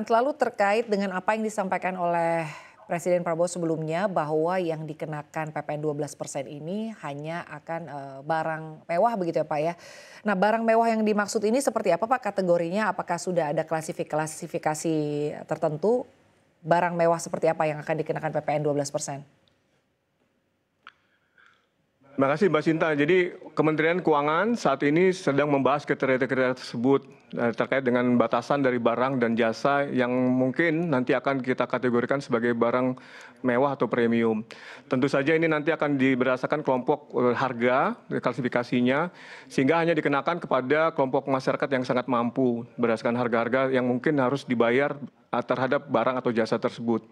Frans, lalu terkait dengan apa yang disampaikan oleh Presiden Prabowo sebelumnya bahwa yang dikenakan PPN 12% ini hanya akan barang mewah begitu ya Pak ya. Nah barang mewah yang dimaksud ini seperti apa Pak kategorinya? Apakah sudah ada klasifikasi tertentu barang mewah seperti apa yang akan dikenakan PPN 12%? Terima kasih Mbak Sinta. Jadi Kementerian Keuangan saat ini sedang membahas kriteria-kriteria tersebut terkait dengan batasan dari barang dan jasa yang mungkin nanti akan kita kategorikan sebagai barang mewah atau premium. Tentu saja ini nanti akan berdasarkan kelompok harga, klasifikasinya, sehingga hanya dikenakan kepada kelompok masyarakat yang sangat mampu berdasarkan harga-harga yang mungkin harus dibayar terhadap barang atau jasa tersebut.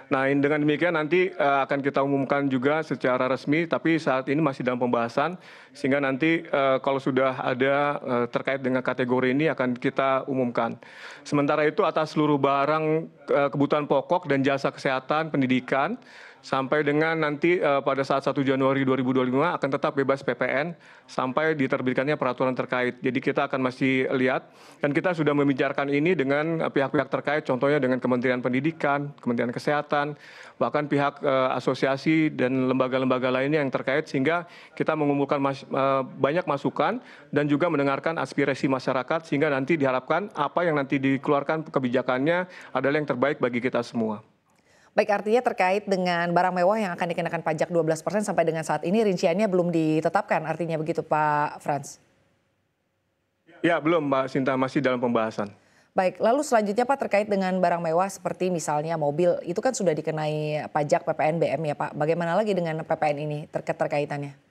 Nah, dengan demikian nanti akan kita umumkan juga secara resmi, tapi saat ini masih dalam pembahasan, sehingga nanti kalau sudah ada terkait dengan kategori ini akan kita umumkan. Sementara itu atas seluruh barang kebutuhan pokok dan jasa kesehatan, pendidikan, sampai dengan nanti pada saat 1 Januari 2025 akan tetap bebas PPN sampai diterbitkannya peraturan terkait. Jadi kita akan masih lihat dan kita sudah membicarakan ini dengan pihak-pihak terkait, contohnya dengan Kementerian Pendidikan, Kementerian Kesehatan, bahkan pihak asosiasi dan lembaga-lembaga lainnya yang terkait, sehingga kita mengumpulkan banyak masukan dan juga mendengarkan aspirasi masyarakat, sehingga nanti diharapkan apa yang nanti dikeluarkan kebijakannya adalah yang terbaik bagi kita semua. Baik, artinya terkait dengan barang mewah yang akan dikenakan pajak 12% sampai dengan saat ini rinciannya belum ditetapkan, artinya begitu Pak Frans? Ya, belum Mbak Sinta, masih dalam pembahasan. Baik, lalu selanjutnya Pak terkait dengan barang mewah seperti misalnya mobil, itu kan sudah dikenai pajak PPN BM ya Pak. Bagaimana lagi dengan PPN ini terkaitannya?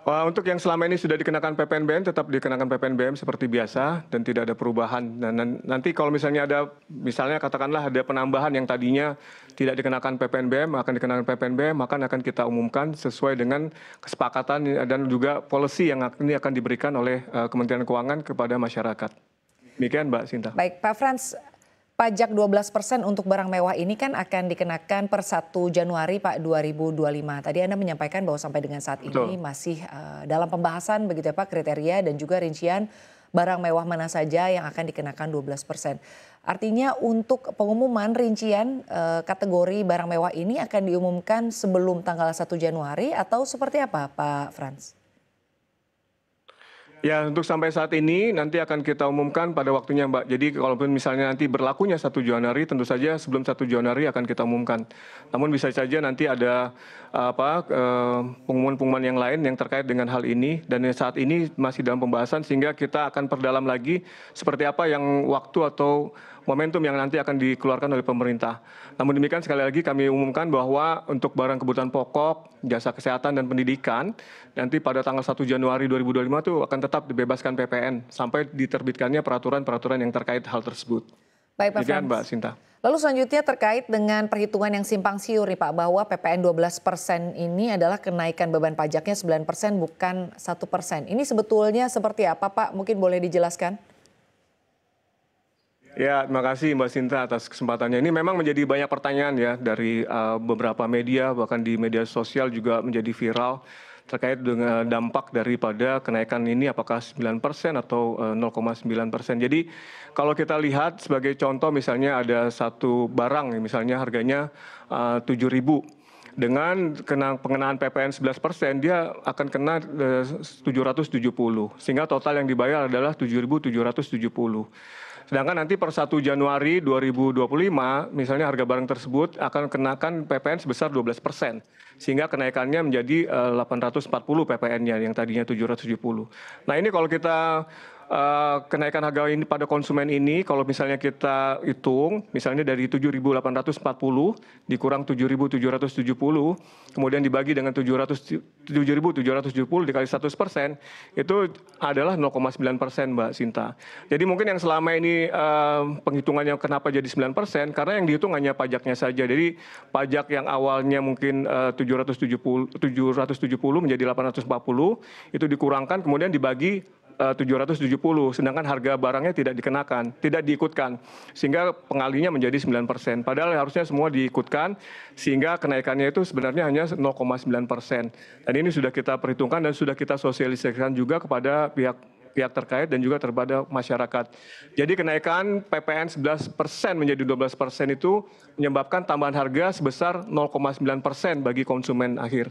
Untuk yang selama ini sudah dikenakan PPNBM tetap dikenakan PPNBM seperti biasa dan tidak ada perubahan. Dan nanti kalau misalnya katakanlah ada penambahan yang tadinya tidak dikenakan PPNBM akan dikenakan PPNBM, maka akan kita umumkan sesuai dengan kesepakatan dan juga policy yang ini akan diberikan oleh Kementerian Keuangan kepada masyarakat. Demikian Mbak Sinta. Baik Pak Frans, pajak 12% untuk barang mewah ini kan akan dikenakan per 1 Januari Pak 2025. Tadi Anda menyampaikan bahwa sampai dengan saat ini masih dalam pembahasan begitu ya Pak kriteria dan juga rincian barang mewah mana saja yang akan dikenakan 12%. Artinya untuk pengumuman rincian kategori barang mewah ini akan diumumkan sebelum tanggal 1 Januari atau seperti apa Pak Frans? Ya, untuk sampai saat ini nanti akan kita umumkan pada waktunya Mbak. Jadi kalaupun misalnya nanti berlakunya 1 Januari, tentu saja sebelum 1 Januari akan kita umumkan. Namun bisa saja nanti ada pengumuman-pengumuman yang lain yang terkait dengan hal ini. Dan saat ini masih dalam pembahasan sehingga kita akan perdalam lagi seperti apa yang waktu atau momentum yang nanti akan dikeluarkan oleh pemerintah. Namun demikian sekali lagi kami umumkan bahwa untuk barang kebutuhan pokok, jasa kesehatan dan pendidikan, nanti pada tanggal 1 Januari 2025 itu akan tetap dibebaskan PPN sampai diterbitkannya peraturan-peraturan yang terkait hal tersebut. Baik Pak Frans. Mbak Sinta. Lalu selanjutnya terkait dengan perhitungan yang simpang siur nih Pak, bahwa PPN 12% ini adalah kenaikan beban pajaknya 9% bukan 1%. Ini sebetulnya seperti apa Pak? Mungkin boleh dijelaskan? Ya, terima kasih Mbak Sinta atas kesempatannya. Ini memang menjadi banyak pertanyaan ya dari beberapa media, bahkan di media sosial juga menjadi viral terkait dengan dampak daripada kenaikan ini apakah 9% atau 0,9%. Jadi kalau kita lihat sebagai contoh misalnya ada satu barang misalnya harganya 7.000. Dengan pengenaan PPN 11%, dia akan kena 770. Sehingga total yang dibayar adalah 7.770. Sedangkan nanti per 1 Januari 2025, misalnya harga barang tersebut akan kenakan PPN sebesar 12%. Sehingga kenaikannya menjadi 840 PPN-nya yang tadinya 770. Nah ini kalau kita kenaikan harga ini pada konsumen ini, kalau misalnya kita hitung, misalnya dari 7.840 dikurang 7.770, kemudian dibagi dengan 7.770 dikali 100%, itu adalah 0,9% Mbak Sinta. Jadi mungkin yang selama ini penghitungannya kenapa jadi 9%, karena yang dihitung hanya pajaknya saja. Jadi pajak yang awalnya mungkin 770 menjadi 840, itu dikurangkan kemudian dibagi 770, sedangkan harga barangnya tidak dikenakan, tidak diikutkan, sehingga pengalinya menjadi 9%. Padahal harusnya semua diikutkan, sehingga kenaikannya itu sebenarnya hanya 0,9%. Dan ini sudah kita perhitungkan dan sudah kita sosialisasikan juga kepada pihak pihak terkait dan juga kepada masyarakat. Jadi kenaikan PPN 11% menjadi 12% itu menyebabkan tambahan harga sebesar 0,9% bagi konsumen akhir.